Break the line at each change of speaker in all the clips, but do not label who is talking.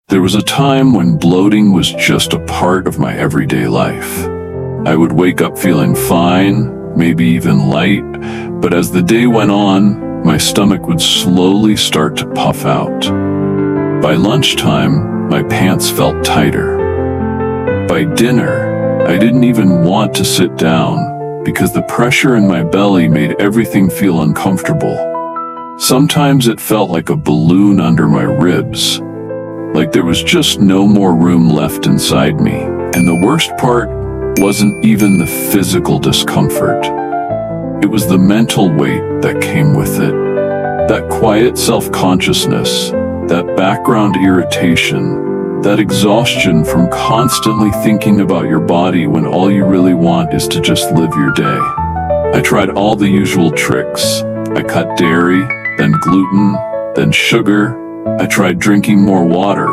There was a time when bloating was just a part of my everyday life. I would wake up feeling fine, maybe even light, but as the day went on, my stomach would slowly start to puff out. By lunchtime, my pants felt tighter. By dinner, I didn't even want to sit down because the pressure in my belly made everything feel uncomfortable. Sometimes it felt like a balloon under my ribs, like there was just no more room left inside me. And the worst part wasn't even the physical discomfort. It was the mental weight that came with it. That quiet self-consciousness, that background irritation, that exhaustion from constantly thinking about your body when all you really want is to just live your day. I tried all the usual tricks. I cut dairy, then gluten, then sugar. I tried drinking more water,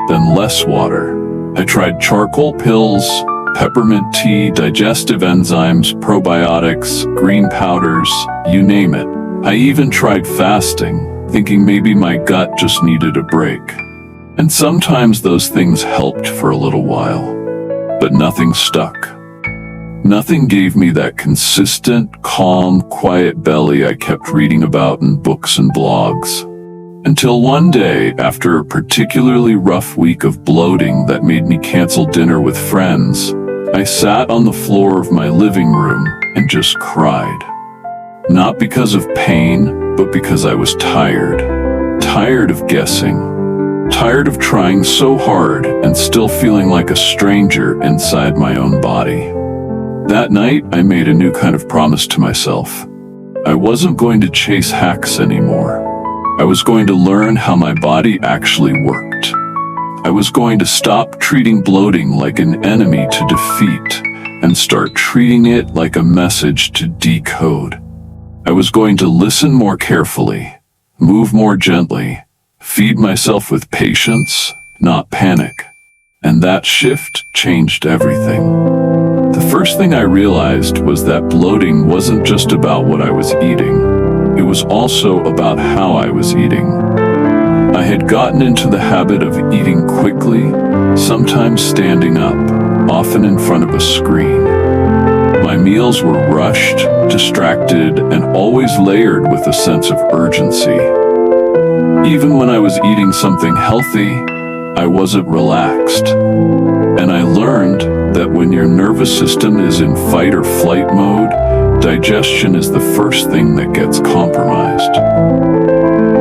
then less water. I tried charcoal pills, peppermint tea, digestive enzymes, probiotics, green powders, you name it. I even tried fasting, thinking maybe my gut just needed a break. And sometimes those things helped for a little while, but nothing stuck. Nothing gave me that consistent, calm, quiet belly I kept reading about in books and blogs. Until one day, after a particularly rough week of bloating that made me cancel dinner with friends, I sat on the floor of my living room and just cried. Not because of pain, but because I was tired. Tired of guessing. Tired of trying so hard and still feeling like a stranger inside my own body. That night, I made a new kind of promise to myself. I wasn't going to chase hacks anymore. I was going to learn how my body actually worked. I was going to stop treating bloating like an enemy to defeat and start treating it like a message to decode. I was going to listen more carefully, move more gently, feed myself with patience, not panic. And that shift changed everything. The first thing I realized was that bloating wasn't just about what I was eating. It was also about how I was eating. I had gotten into the habit of eating quickly, sometimes standing up, often in front of a screen. My meals were rushed, distracted, and always layered with a sense of urgency. Even when I was eating something healthy, I wasn't relaxed. And I learned that when your nervous system is in fight or flight mode, digestion is the first thing that gets compromised.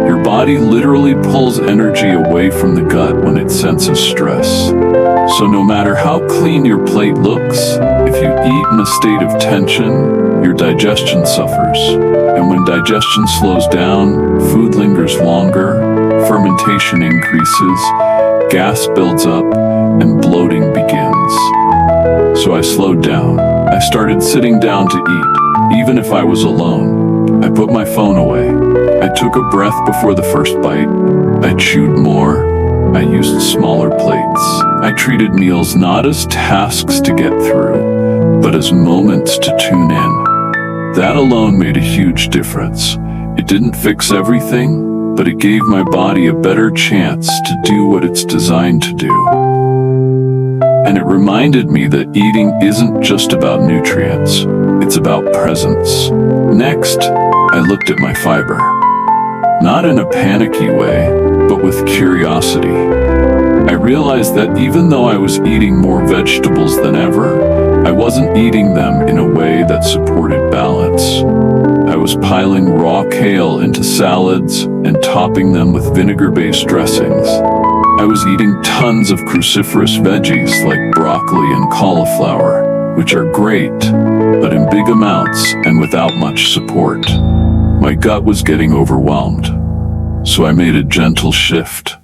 Your body literally pulls energy away from the gut when it senses stress. So no matter how clean your plate looks, if you eat in a state of tension, your digestion suffers. And when digestion slows down, food lingers longer, fermentation increases, gas builds up, and bloating begins. So I slowed down. I started sitting down to eat, even if I was alone. I put my phone away. I took a breath before the first bite. I chewed more. I used smaller plates. I treated meals not as tasks to get through, but as moments to tune in. That alone made a huge difference. It didn't fix everything, but it gave my body a better chance to do what it's designed to do. And it reminded me that eating isn't just about nutrients, it's about presence. Next, I looked at my fiber. Not in a panicky way, but with curiosity. I realized that even though I was eating more vegetables than ever, I wasn't eating them in a way that supported balance. I was piling raw kale into salads and topping them with vinegar-based dressings. I was eating tons of cruciferous veggies like broccoli and cauliflower, which are great, but in big amounts and without much support. My gut was getting overwhelmed, so I made a gentle shift.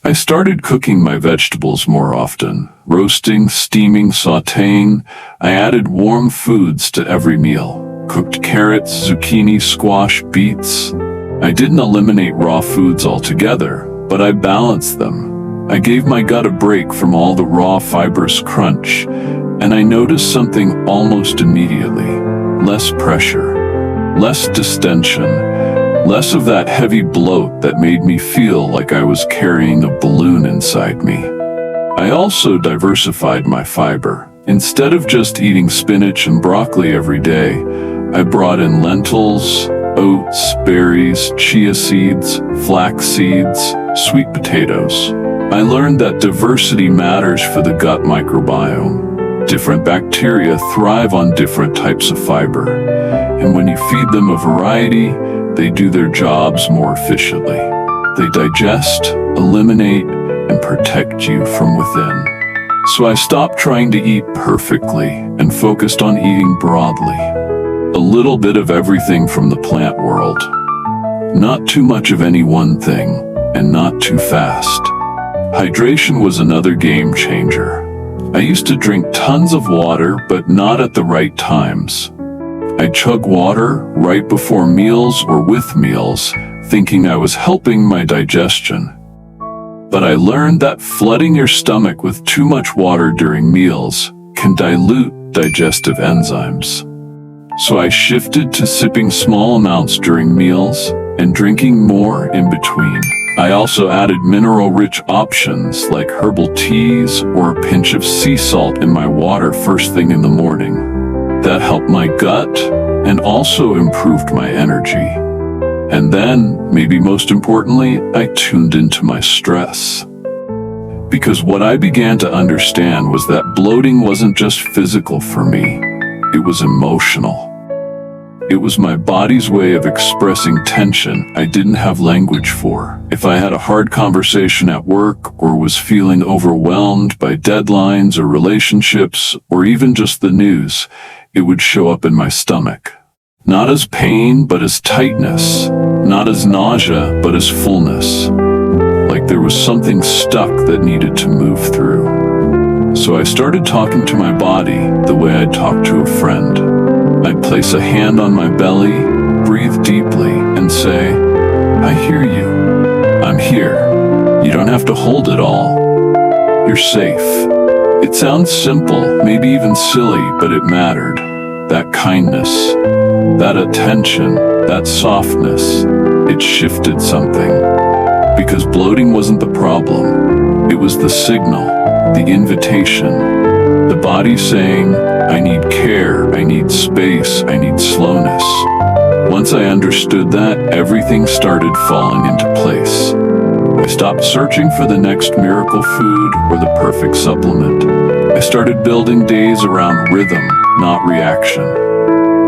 I started cooking my vegetables more often, roasting, steaming, sautéing. I added warm foods to every meal. Cooked carrots, zucchini, squash, beets. I didn't eliminate raw foods altogether, but I balanced them. I gave my gut a break from all the raw fibrous crunch, and I noticed something almost immediately. Less pressure, less distension, Less of that heavy bloat that made me feel like I was carrying a balloon inside me. I also diversified my fiber. Instead of just eating spinach and broccoli every day, I brought in lentils, oats, berries, chia seeds, flax seeds, sweet potatoes. I learned that diversity matters for the gut microbiome. Different bacteria thrive on different types of fiber, and when you feed them a variety, they do their jobs more efficiently. They digest, eliminate, and protect you from within. So I stopped trying to eat perfectly and focused on eating broadly. A little bit of everything from the plant world. Not too much of any one thing, and not too fast. Hydration was another game changer. I used to drink tons of water, but not at the right times. I'd chug water right before meals or with meals, thinking I was helping my digestion. But I learned that flooding your stomach with too much water during meals can dilute digestive enzymes. So I shifted to sipping small amounts during meals and drinking more in between. I also added mineral-rich options like herbal teas or a pinch of sea salt in my water first thing in the morning. That helped my gut and also improved my energy. And then, maybe most importantly, I tuned into my stress. Because what I began to understand was that bloating wasn't just physical for me, it was emotional. It was my body's way of expressing tension I didn't have language for. If I had a hard conversation at work or was feeling overwhelmed by deadlines or relationships or even just the news, it would show up in my stomach. Not as pain, but as tightness. Not as nausea, but as fullness. Like there was something stuck that needed to move through. So I started talking to my body the way I'd talk to a friend. I'd place a hand on my belly, breathe deeply, and say, "I hear you. I'm here. You don't have to hold it all. You're safe." It sounds simple, maybe even silly, but it mattered. That kindness, that attention, that softness, it shifted something. Because bloating wasn't the problem. It was the signal, the invitation. The body saying, I need care, I need space, I need slowness. Once I understood that, everything started falling into place. I stopped searching for the next miracle food or the perfect supplement. I started building days around rhythm, not reaction.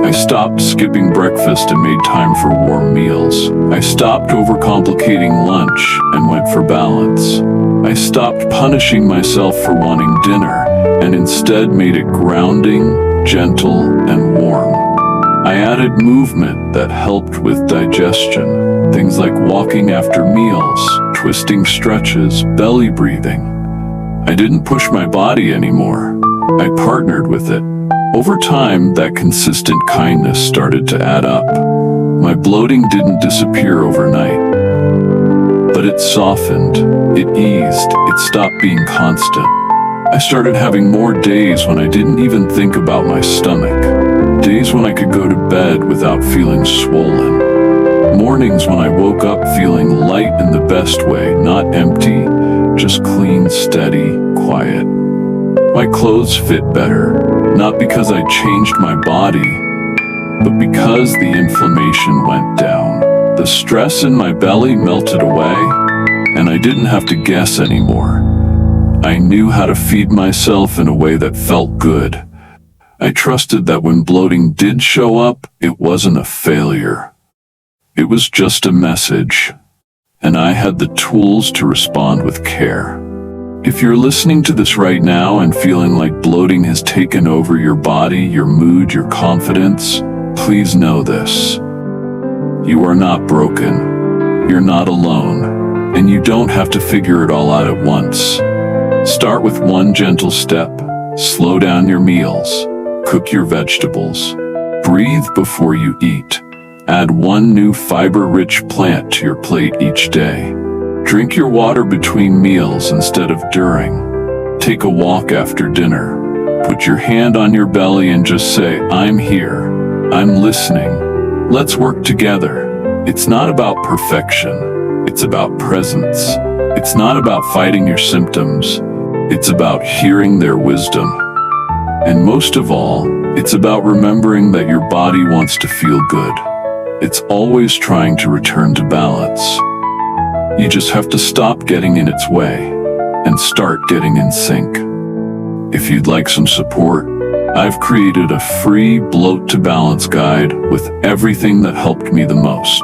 I stopped skipping breakfast and made time for warm meals. I stopped overcomplicating lunch and went for balance. I stopped punishing myself for wanting dinner and instead made it grounding, gentle, and warm. I added movement that helped with digestion, things like walking after meals, twisting stretches, belly breathing. I didn't push my body anymore. I partnered with it. Over time, that consistent kindness started to add up. My bloating didn't disappear overnight, but it softened, it eased, it stopped being constant. I started having more days when I didn't even think about my stomach. Days when I could go to bed without feeling swollen. Mornings when I woke up feeling light in the best way, not empty, just clean, steady, quiet. My clothes fit better, not because I changed my body, but because the inflammation went down. The stress in my belly melted away, and I didn't have to guess anymore. I knew how to feed myself in a way that felt good. I trusted that when bloating did show up, it wasn't a failure. It was just a message, and I had the tools to respond with care. If you're listening to this right now and feeling like bloating has taken over your body, your mood, your confidence, please know this. You are not broken. You're not alone, and you don't have to figure it all out at once. Start with one gentle step. Slow down your meals. Cook your vegetables. Breathe before you eat. Add one new fiber-rich plant to your plate each day. Drink your water between meals instead of during. Take a walk after dinner. Put your hand on your belly and just say, I'm here. I'm listening. Let's work together. It's not about perfection, it's about presence. It's not about fighting your symptoms, it's about hearing their wisdom. And most of all, it's about remembering that your body wants to feel good. It's always trying to return to balance. You just have to stop getting in its way and start getting in sync. If you'd like some support, I've created a free Bloat to Balance guide with everything that helped me the most.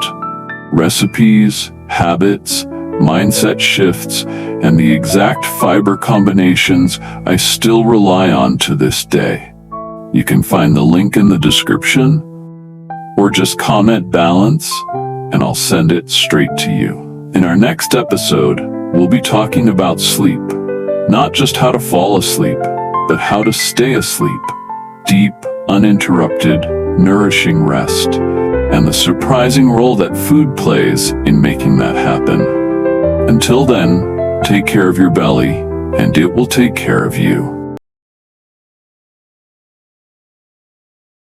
Recipes, habits, mindset shifts, and the exact fiber combinations I still rely on to this day. You can find the link in the description, or just comment balance, and I'll send it straight to you. In our next episode, we'll be talking about sleep. Not just how to fall asleep, but how to stay asleep. Deep, uninterrupted, nourishing rest, and the surprising role that food plays in making that happen. Until then, take care of your belly, and it will take care of you.